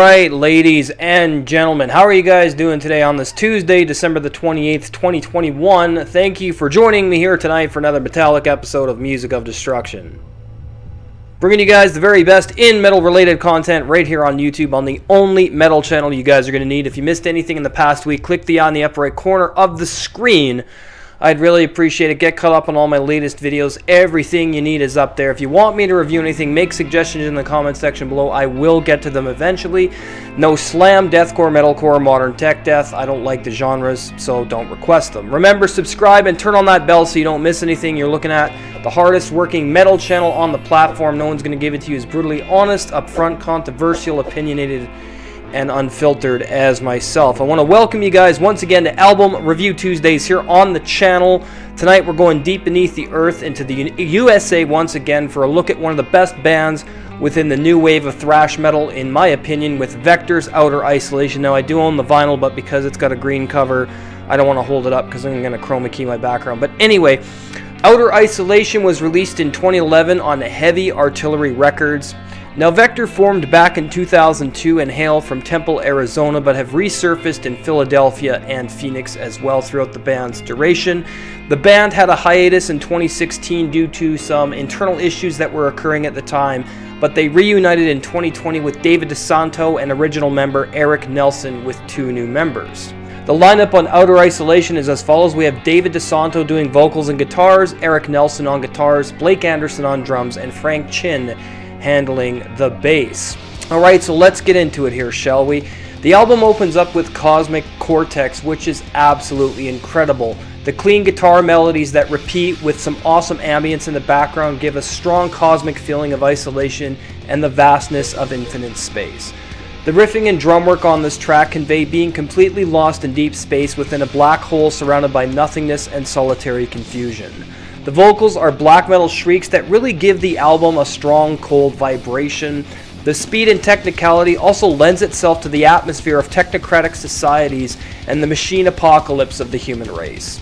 right, ladies and gentlemen, how are you guys doing today on this Tuesday, December the 28th, 2021? Thank you for joining me here tonight for another metallic episode of Music of Destruction. Bringing you guys the very best in metal-related content right here on YouTube on the only metal channel you guys are going to need. If you missed anything in the past week, click the eye in the upper right corner of the screen. I'd really appreciate it. Get caught up on all my latest videos. Everything you need is up there. If you want me to review anything, make suggestions in the comment section below. I will get to them eventually. No slam, deathcore, metalcore, modern tech death. I don't like the genres, so don't request them. Remember, subscribe and turn on that bell so you don't miss anything. You're looking at the hardest working metal channel on the platform. No one's going to give it to you as brutally honest, upfront, controversial, opinionated, and unfiltered as myself. I want to welcome you guys once again to Album Review Tuesdays here on the channel. Tonight we're going deep beneath the earth into the USA once again for a look at one of the best bands within the new wave of thrash metal, in my opinion, with Vektor-Outer Isolation. Now I do own the vinyl, but because it's got a green cover, I don't want to hold it up because I'm going to chroma key my background. But anyway, Outer Isolation was released in 2011 on Heavy Artillery Records. Now, Vektor formed back in 2002 and hail from Temple, Arizona, but have resurfaced in Philadelphia and Phoenix as well throughout the band's duration. The band had a hiatus in 2016 due to some internal issues that were occurring at the time, but they reunited in 2020 with David Disanto and original member Erik Nelson with 2 new members. The lineup on Outer Isolation is as follows. We have David Disanto doing vocals and guitars, Erik Nelson on guitars, Blake Anderson on drums, and Frank Chin handling the bass. Alright, so let's get into it here, shall we? The album opens up with Cosmic Cortex, which is absolutely incredible. The clean guitar melodies that repeat with some awesome ambience in the background give a strong cosmic feeling of isolation and the vastness of infinite space. The riffing and drum work on this track convey being completely lost in deep space within a black hole surrounded by nothingness and solitary confusion. The vocals are black metal shrieks that really give the album a strong, cold vibration. The speed and technicality also lends itself to the atmosphere of technocratic societies and the machine apocalypse of the human race.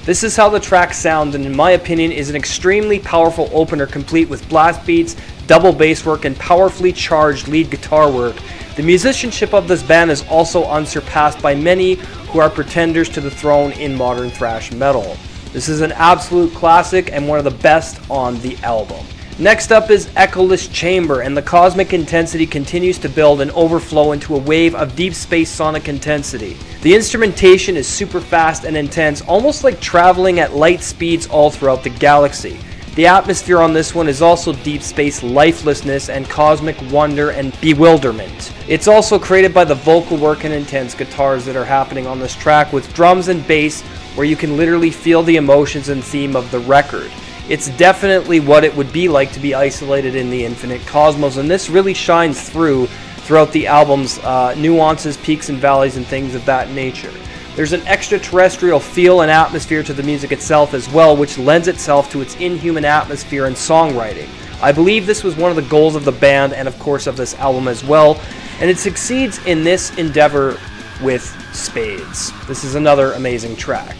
This is how the track sounds, and in my opinion is an extremely powerful opener complete with blast beats, double bass work, and powerfully charged lead guitar work. The musicianship of this band is also unsurpassed by many who are pretenders to the throne in modern thrash metal. This is an absolute classic and one of the best on the album. Next up is Echoless Chamber, and the cosmic intensity continues to build and overflow into a wave of deep space sonic intensity. The instrumentation is super fast and intense, almost like traveling at light speeds all throughout the galaxy. The atmosphere on this one is also deep space lifelessness and cosmic wonder and bewilderment. It's also created by the vocal work and intense guitars that are happening on this track, with drums and bass where you can literally feel the emotions and theme of the record. It's definitely what it would be like to be isolated in the infinite cosmos, and this really shines throughout the album's nuances, peaks and valleys, and things of that nature. There's an extraterrestrial feel and atmosphere to the music itself as well, which lends itself to its inhuman atmosphere and songwriting. I believe this was one of the goals of the band and of course of this album as well, and it succeeds in this endeavor with spades. This is another amazing track.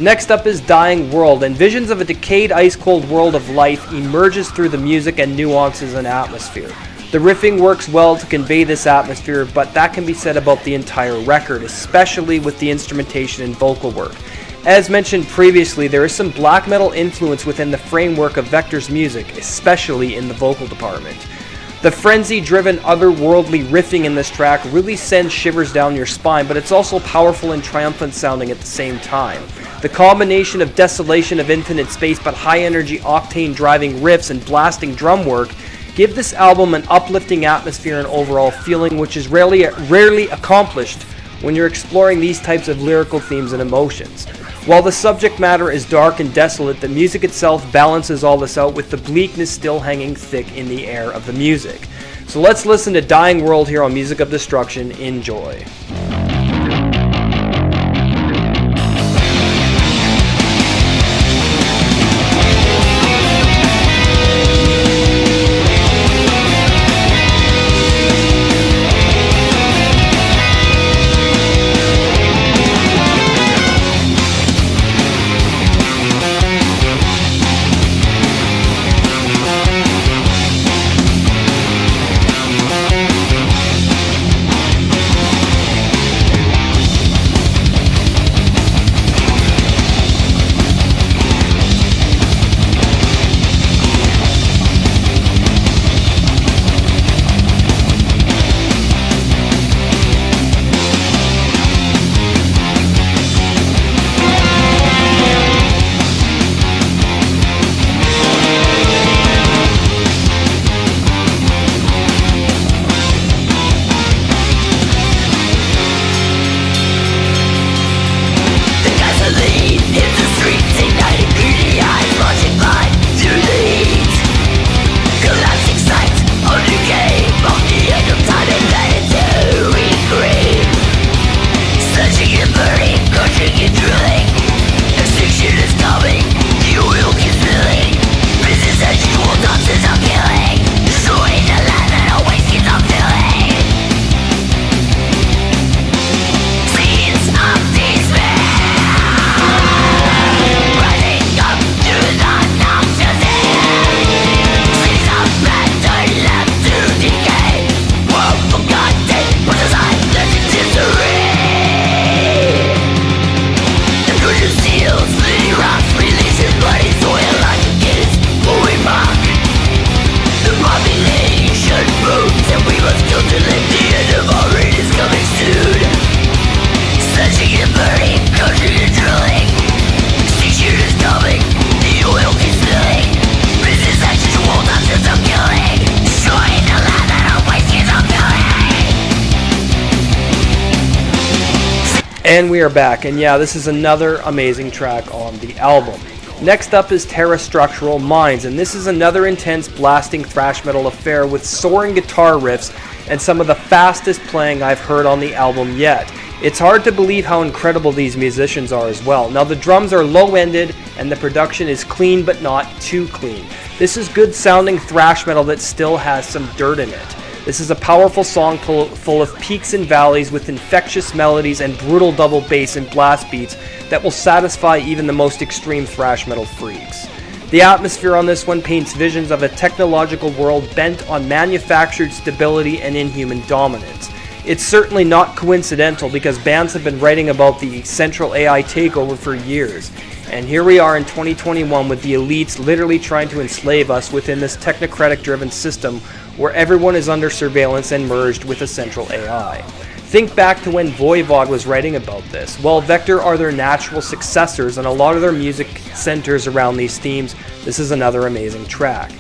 Next up is Dying World, and visions of a decayed ice-cold world of life emerges through the music and nuances and atmosphere. The riffing works well to convey this atmosphere, but that can be said about the entire record, especially with the instrumentation and vocal work. As mentioned previously, there is some black metal influence within the framework of Vektor's music, especially in the vocal department. The frenzy-driven, otherworldly riffing in this track really sends shivers down your spine, but it's also powerful and triumphant sounding at the same time. The combination of desolation of infinite space but high-energy, octane-driving riffs and blasting drum work give this album an uplifting atmosphere and overall feeling, which is rarely accomplished when you're exploring these types of lyrical themes and emotions. While the subject matter is dark and desolate, the music itself balances all this out with the bleakness still hanging thick in the air of the music. So let's listen to Dying World here on Music of Destruction. Enjoy. And we are back, and yeah, this is another amazing track on the album. Next up is Terrestructural Minds, and this is another intense blasting thrash metal affair with soaring guitar riffs and some of the fastest playing I've heard on the album yet. It's hard to believe how incredible these musicians are as well. Now the drums are low-ended and the production is clean but not too clean. This is good sounding thrash metal that still has some dirt in it. This is a powerful song full of peaks and valleys with infectious melodies and brutal double bass and blast beats that will satisfy even the most extreme thrash metal freaks. The atmosphere on this one paints visions of a technological world bent on manufactured stability and inhuman dominance. It's certainly not coincidental because bands have been writing about the central AI takeover for years. And here we are in 2021 with the elites literally trying to enslave us within this technocratic-driven system where everyone is under surveillance and merged with a central AI. Think back to when Voivod was writing about this. Well, Vektor are their natural successors, and a lot of their music centers around these themes. This is another amazing track.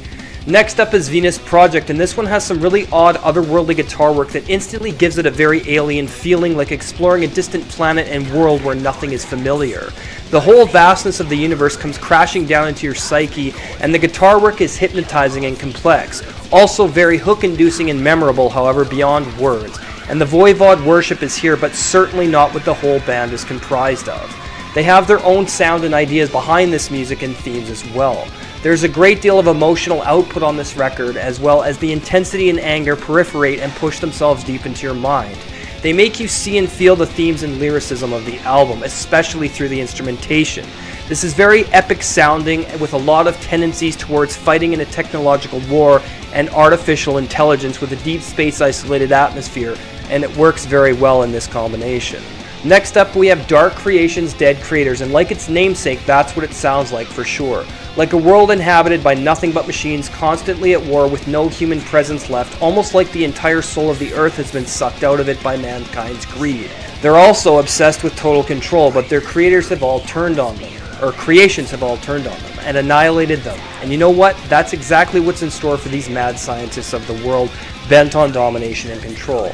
Next up is Venus Project, and this one has some really odd otherworldly guitar work that instantly gives it a very alien feeling, like exploring a distant planet and world where nothing is familiar. The whole vastness of the universe comes crashing down into your psyche, and the guitar work is hypnotizing and complex. Also very hook-inducing and memorable, however, beyond words. And the Voivod worship is here, but certainly not what the whole band is comprised of. They have their own sound and ideas behind this music and themes as well. There's a great deal of emotional output on this record, as well as the intensity and anger proliferate and push themselves deep into your mind. They make you see and feel the themes and lyricism of the album, especially through the instrumentation. This is very epic sounding with a lot of tendencies towards fighting in a technological war and artificial intelligence with a deep space isolated atmosphere, and it works very well in this combination. Next up we have Dark Creation's Dead Creators, and like its namesake, that's what it sounds like for sure. Like a world inhabited by nothing but machines constantly at war with no human presence left, almost like the entire soul of the earth has been sucked out of it by mankind's greed. They're also obsessed with total control, but their creators have all turned on them, or creations have all turned on them, and annihilated them. And you know what? That's exactly what's in store for these mad scientists of the world, bent on domination and control.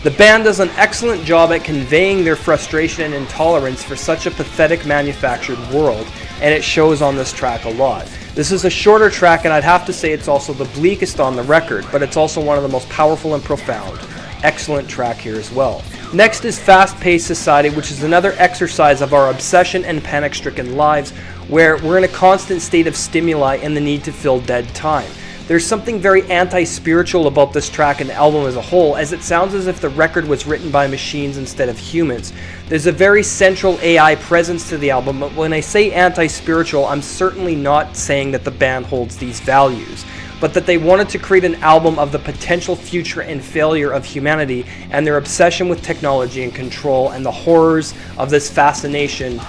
The band does an excellent job at conveying their frustration and intolerance for such a pathetic manufactured world, and it shows on this track a lot. This is a shorter track, and I'd have to say it's also the bleakest on the record, but it's also one of the most powerful and profound. Excellent track here as well. Next is Fast-Paced Society, which is another exercise of our obsession and panic-stricken lives, where we're in a constant state of stimuli and the need to fill dead time. There's something very anti-spiritual about this track and album as a whole, as it sounds as if the record was written by machines instead of humans. There's a very central AI presence to the album, but when I say anti-spiritual, I'm certainly not saying that the band holds these values, but that they wanted to create an album of the potential future and failure of humanity and their obsession with technology and control and the horrors of this fascination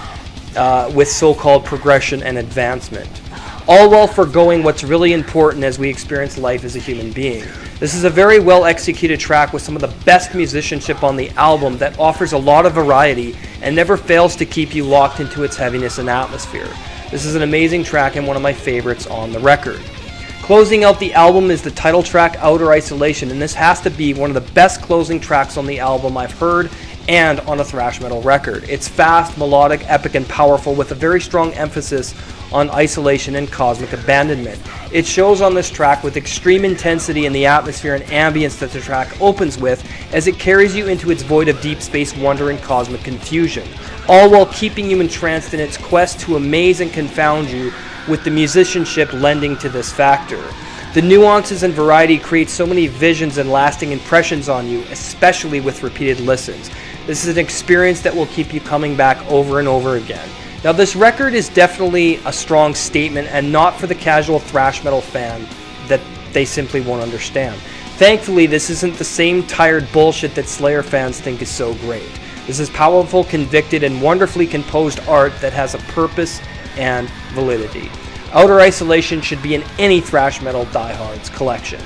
with so-called progression and advancement. All while forgoing what's really important as we experience life as a human being. This is a very well executed track with some of the best musicianship on the album that offers a lot of variety and never fails to keep you locked into its heaviness and atmosphere. This is an amazing track and one of my favorites on the record. Closing out the album is the title track, Outer Isolation, and this has to be one of the best closing tracks on the album I've heard and on a thrash metal record. It's fast, melodic, epic, and powerful with a very strong emphasis on isolation and cosmic abandonment. It shows on this track with extreme intensity in the atmosphere and ambience that the track opens with, as it carries you into its void of deep space wonder and cosmic confusion, all while keeping you entranced in its quest to amaze and confound you, with the musicianship lending to this factor. The nuances and variety create so many visions and lasting impressions on you, especially with repeated listens. This is an experience that will keep you coming back over and over again. Now this record is definitely a strong statement and not for the casual thrash metal fan that they simply won't understand. Thankfully, this isn't the same tired bullshit that Slayer fans think is so great. This is powerful, convicted, and wonderfully composed art that has a purpose and validity. Outer Isolation should be in any thrash metal diehards collection.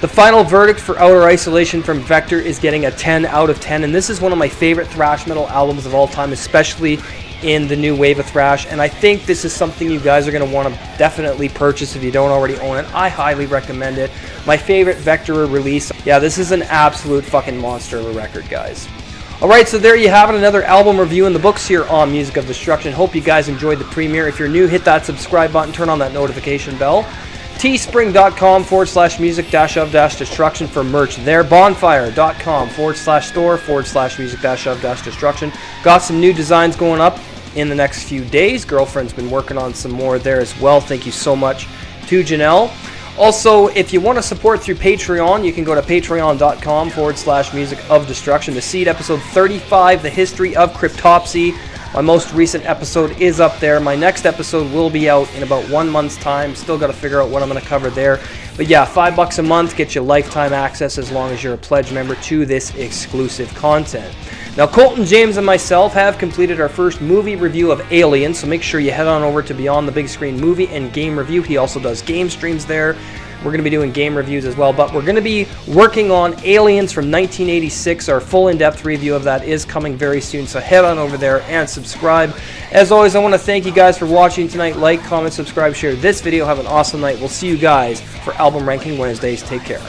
The final verdict for Outer Isolation from Vektor is getting a 10 out of 10, and this is one of my favorite thrash metal albums of all time, especially in the new wave of thrash, and I think this is something you guys are going to want to definitely purchase if you don't already own it. I highly recommend it. My favorite Vektor release. Yeah, this is an absolute fucking monster of a record, guys. Alright, so there you have it, another album review in the books here on Music of Destruction. Hope you guys enjoyed the premiere. If you're new, hit that subscribe button, turn on that notification bell. Teespring.com/music-of-destruction for merch there. Bonfire.com/store/music-of-destruction. Got some new designs going up in the next few days. Girlfriend's been working on some more there as well. Thank you so much to Janelle. Also, if you want to support through Patreon, you can go to patreon.com/music-of-destruction. The Seed episode 35, The History of Cryptopsy. My most recent episode is up there. My next episode will be out in about 1 month's time. Still got to figure out what I'm going to cover there. But yeah, $5 a month gets you lifetime access as long as you're a pledge member to this exclusive content. Now, Colton, James, and myself have completed our first movie review of Alien, so make sure you head on over to Beyond the Big Screen Movie and Game Review. He also does game streams there. We're going to be doing game reviews as well, but we're going to be working on Aliens from 1986. Our full in-depth review of that is coming very soon, so head on over there and subscribe. As always, I want to thank you guys for watching tonight. Like, comment, subscribe, share this video. Have an awesome night. We'll see you guys for Album Ranking Wednesdays. Take care.